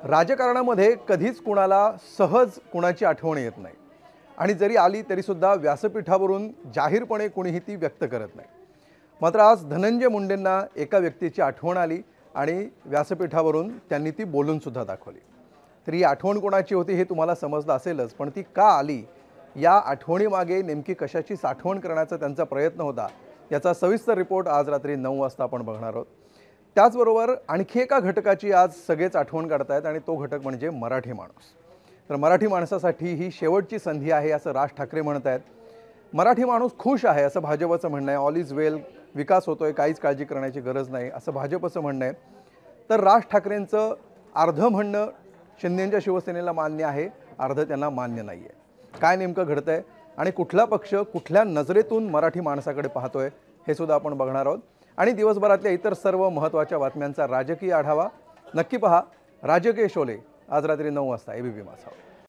राजकारणामध्ये कधीच कुणाला सहज कुणाची आठवण येत नाही आणि जरी आली तरीसुद्धा व्यासपीठावरून जाहीरपणे कुणीही ती व्यक्त करत नाही। मात्र आज धनंजय मुंडेंना एका व्यक्तीची आठवण आली आणि व्यासपीठावरून त्यांनी ती बोलून सुद्धा दाखवली। तर ही आठवण कोणाची होती हे तुम्हाला समजलं असेलच, पण ती का आली, या आठवणीमागे नेमकी कशाची साठवण करण्याचा त्यांचा प्रयत्न होता, याचा सविस्तर रिपोर्ट आज रात्री 9 वाजता आपण बघणार आहोत। त्याचबरोबर आणखी एका घटकाची आज सगळेच आठवण काढतायत आणि तो घटक म्हणजे मराठी माणूस। तर मराठी माणसासाठी ही शेवटची संधी आहे असं राज ठाकरे म्हणत आहेत। मराठी माणूस खुश आहे असं भाजपचं म्हणणं आहे। ऑल इज वेल, विकास होतोय, काहीच काळजी करण्याची गरज नाही असं भाजपचं म्हणणं आहे। तर राज ठाकरेंचं अर्ध म्हणणं शिंदेंच्या शिवसेनेला मान्य आहे, अर्ध त्यांना मान्य नाही आहे। काय नेमकं घडतंय आणि कुठला पक्ष कुठल्या नजरेतून मराठी माणसाकडे पाहतोय हे सुद्धा आपण बघणार आहोत। आणि दिवसभरातल्या इतर सर्व महत्त्वाच्या बातम्यांचा राजकीय आढावा नक्की पहा राजकीय शोले आज रात्री 9 वाजता एबीपी माझा।